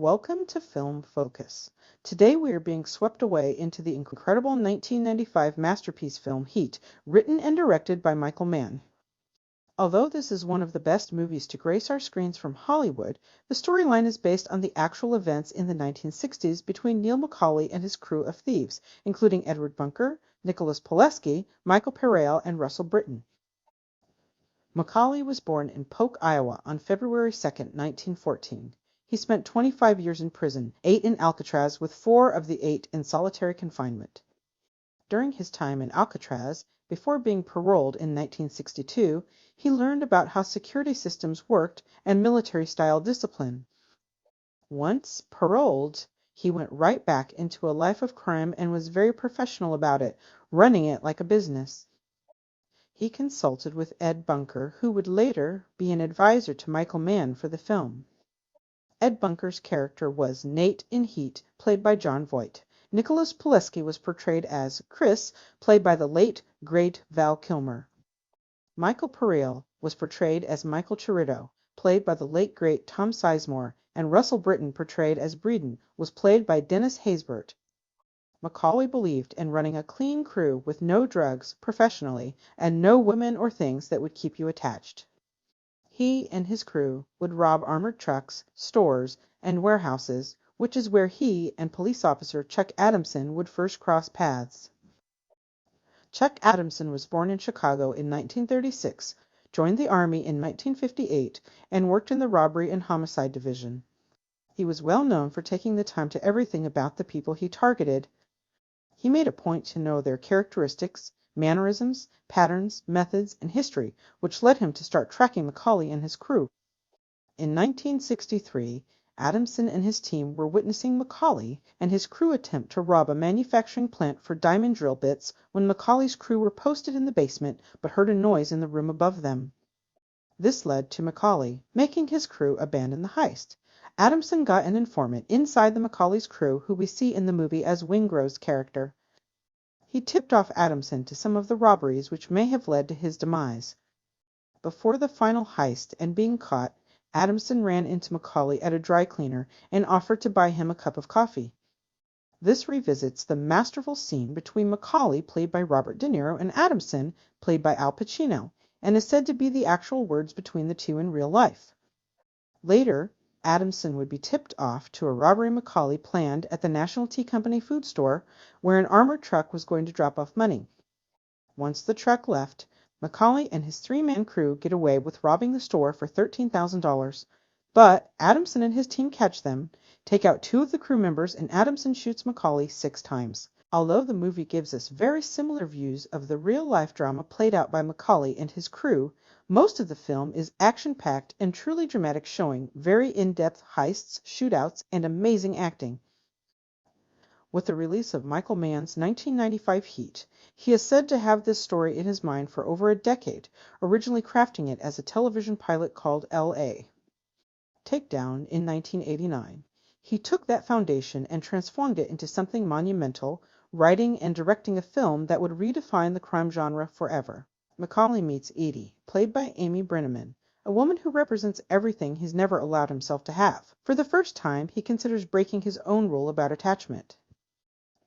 Welcome to Film Focus. Today we are being swept away into the incredible 1995 masterpiece film Heat, written and directed by Michael Mann. Although this is one of the best movies to grace our screens from Hollywood, the storyline is based on the actual events in the 1960s between Neil McCauley and his crew of thieves, including Edward Bunker, Nicholas Pileski, Michael Parrell, and Russell Britton. McCauley was born in Polk, Iowa on February 2, 1914. He spent 25 years in prison, 8 in Alcatraz, with 4 of the 8 in solitary confinement. During his time in Alcatraz, before being paroled in 1962, he learned about how security systems worked and military-style discipline. Once paroled, he went right back into a life of crime and was very professional about it, running it like a business. He consulted with Ed Bunker, who would later be an advisor to Michael Mann for the film. Ed Bunker's character was Nate in Heat, played by Jon Voight. Nicholas Pileski was portrayed as Chris, played by the late, great Val Kilmer. Michael Parrell was portrayed as Michael Chirito, played by the late, great Tom Sizemore, and Russell Britton, portrayed as Breeden, was played by Dennis Haysbert. McCauley believed in running a clean crew with no drugs, professionally, and no women or things that would keep you attached. He and his crew would rob armored trucks, stores, and warehouses, which is where he and police officer Chuck Adamson would first cross paths. Chuck Adamson was born in Chicago in 1936, joined the Army in 1958, and worked in the Robbery and Homicide Division. He was well known for taking the time to everything about the people he targeted. He made a point to know their characteristics, mannerisms, patterns, methods, and history, which led him to start tracking McCauley and his crew. In 1963, Adamson and his team were witnessing McCauley and his crew attempt to rob a manufacturing plant for diamond drill bits when McCauley's crew were posted in the basement but heard a noise in the room above them. This led to McCauley making his crew abandon the heist. Adamson got an informant inside the McCauley's crew who we see in the movie as Wingrove's character. He tipped off Adamson to some of the robberies which may have led to his demise. Before the final heist and being caught, Adamson ran into McCauley at a dry cleaner and offered to buy him a cup of coffee. This revisits the masterful scene between McCauley, played by Robert De Niro, and Adamson, played by Al Pacino, and is said to be the actual words between the two in real life. Later, Adamson would be tipped off to a robbery McCauley planned at the National Tea Company food store, where an armored truck was going to drop off money. Once the truck left, McCauley and his 3-man crew get away with robbing the store for $13,000. But Adamson and his team catch them, take out 2 of the crew members, and Adamson shoots McCauley 6 times. Although the movie gives us very similar views of the real-life drama played out by McCauley and his crew, most of the film is action-packed and truly dramatic, showing very in-depth heists, shootouts, and amazing acting. With the release of Michael Mann's 1995 Heat, he is said to have this story in his mind for over a decade, originally crafting it as a television pilot called L.A. Takedown in 1989. He took that foundation and transformed it into something monumental, writing and directing a film that would redefine the crime genre forever. McCauley meets Edie, played by Amy Brenneman, a woman who represents everything he's never allowed himself to have. For the first time, he considers breaking his own rule about attachment.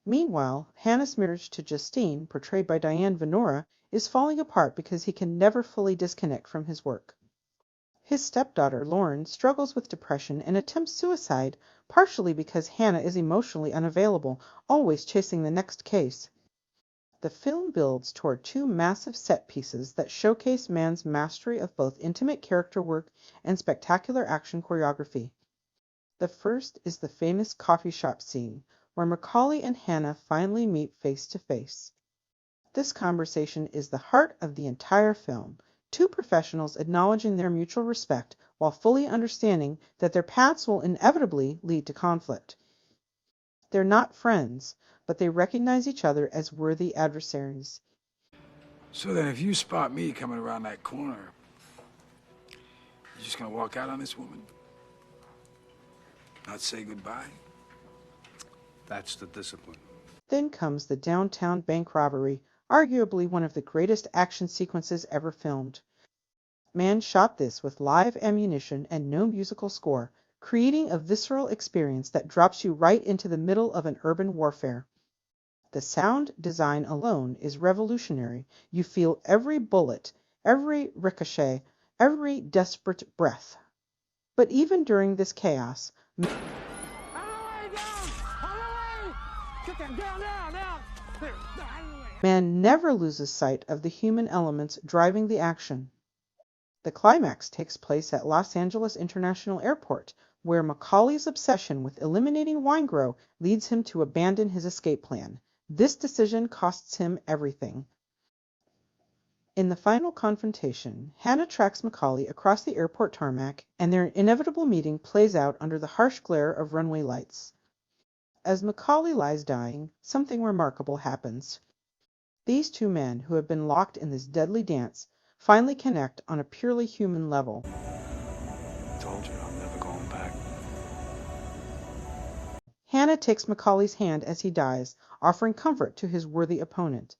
Meanwhile, Hannah's marriage to Justine, portrayed by Diane Venora, is falling apart because he can never fully disconnect from his work. His stepdaughter, Lauren, struggles with depression and attempts suicide, partially because Hannah is emotionally unavailable, always chasing the next case. The film builds toward 2 massive set pieces that showcase Mann's mastery of both intimate character work and spectacular action choreography. The first is the famous coffee shop scene, where McCauley and Hannah finally meet face to face. This conversation is the heart of the entire film, 2 professionals acknowledging their mutual respect while fully understanding that their paths will inevitably lead to conflict. They're not friends, but they recognize each other as worthy adversaries. So then if you spot me coming around that corner, you're just gonna walk out on this woman? Not say goodbye? That's the discipline. Then comes the downtown bank robbery, arguably one of the greatest action sequences ever filmed. Mann shot this with live ammunition and no musical score, creating a visceral experience that drops you right into the middle of an urban warfare. The sound design alone is revolutionary. You feel every bullet, every ricochet, every desperate breath. But even during this chaos, Mann never loses sight of the human elements driving the action. The climax takes place at Los Angeles International Airport, where McCauley's obsession with eliminating Wingrove leads him to abandon his escape plan. This decision costs him everything. In the final confrontation, Hannah tracks McCauley across the airport tarmac, and their inevitable meeting plays out under the harsh glare of runway lights. As McCauley lies dying, something remarkable happens. These two men, who have been locked in this deadly dance, finally connect on a purely human level. Told you, I'm never going back. Hannah takes McCauley's hand as he dies, offering comfort to his worthy opponent.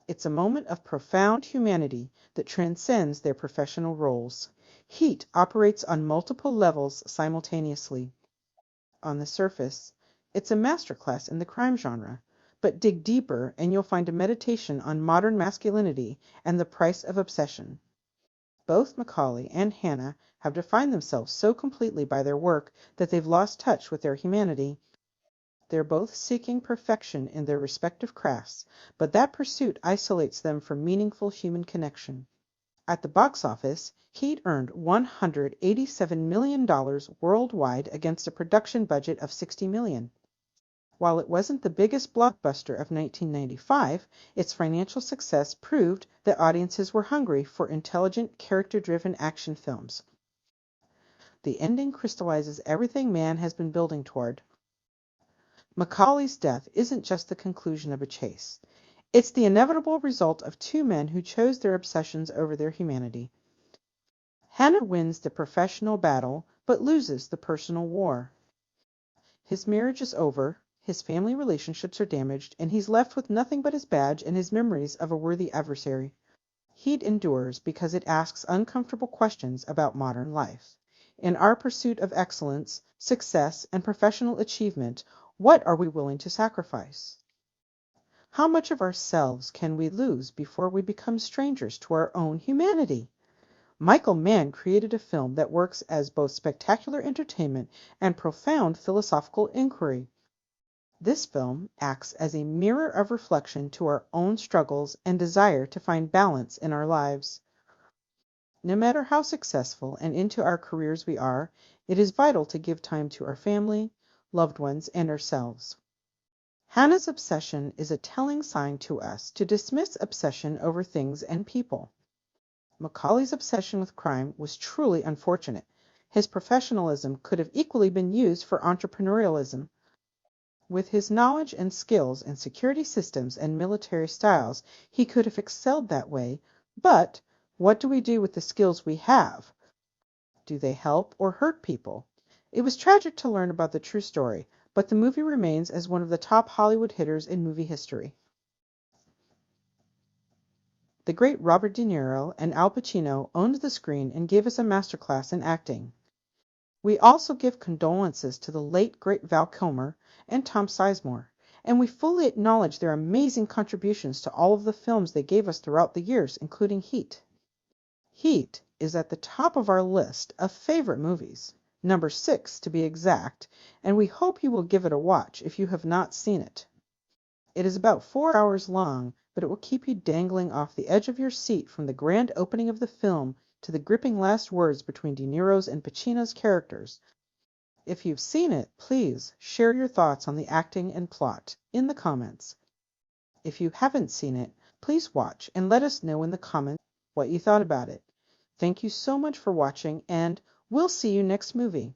It's a moment of profound humanity that transcends their professional roles. Heat operates on multiple levels simultaneously. On the surface, it's a masterclass in the crime genre, but dig deeper and you'll find a meditation on modern masculinity and the price of obsession. Both McCauley and Hannah have defined themselves so completely by their work that they've lost touch with their humanity. They're both seeking perfection in their respective crafts, but that pursuit isolates them from meaningful human connection. At the box office, Heat earned $187 million worldwide against a production budget of $60 million. While it wasn't the biggest blockbuster of 1995, its financial success proved that audiences were hungry for intelligent, character-driven action films. The ending crystallizes everything Mann has been building toward. McCauley's death isn't just the conclusion of a chase. It's the inevitable result of two men who chose their obsessions over their humanity. Hannah wins the professional battle, but loses the personal war. His marriage is over, his family relationships are damaged, and he's left with nothing but his badge and his memories of a worthy adversary. Heat endures because it asks uncomfortable questions about modern life. In our pursuit of excellence, success, and professional achievement, what are we willing to sacrifice? How much of ourselves can we lose before we become strangers to our own humanity? Michael Mann created a film that works as both spectacular entertainment and profound philosophical inquiry. This film acts as a mirror of reflection to our own struggles and desire to find balance in our lives. No matter how successful and into our careers we are, it is vital to give time to our family, loved ones, and ourselves. Hannah's obsession is a telling sign to us to dismiss obsession over things and people. McCauley's obsession with crime was truly unfortunate. His professionalism could have equally been used for entrepreneurialism. With his knowledge and skills in security systems and military styles, he could have excelled that way, but what do we do with the skills we have? Do they help or hurt people? It was tragic to learn about the true story, but the movie remains as one of the top Hollywood hitters in movie history. The great Robert De Niro and Al Pacino owned the screen and gave us a masterclass in acting. We also give condolences to the late great Val Kilmer and Tom Sizemore, and we fully acknowledge their amazing contributions to all of the films they gave us throughout the years, including Heat. Heat is at the top of our list of favorite movies, number 6 to be exact, and we hope you will give it a watch if you have not seen it. It is about 4 hours long, but it will keep you dangling off the edge of your seat from the grand opening of the film to the gripping last words between De Niro's and Pacino's characters. If you've seen it, please share your thoughts on the acting and plot in the comments. If you haven't seen it, please watch and let us know in the comments what you thought about it. Thank you so much for watching, and we'll see you next movie.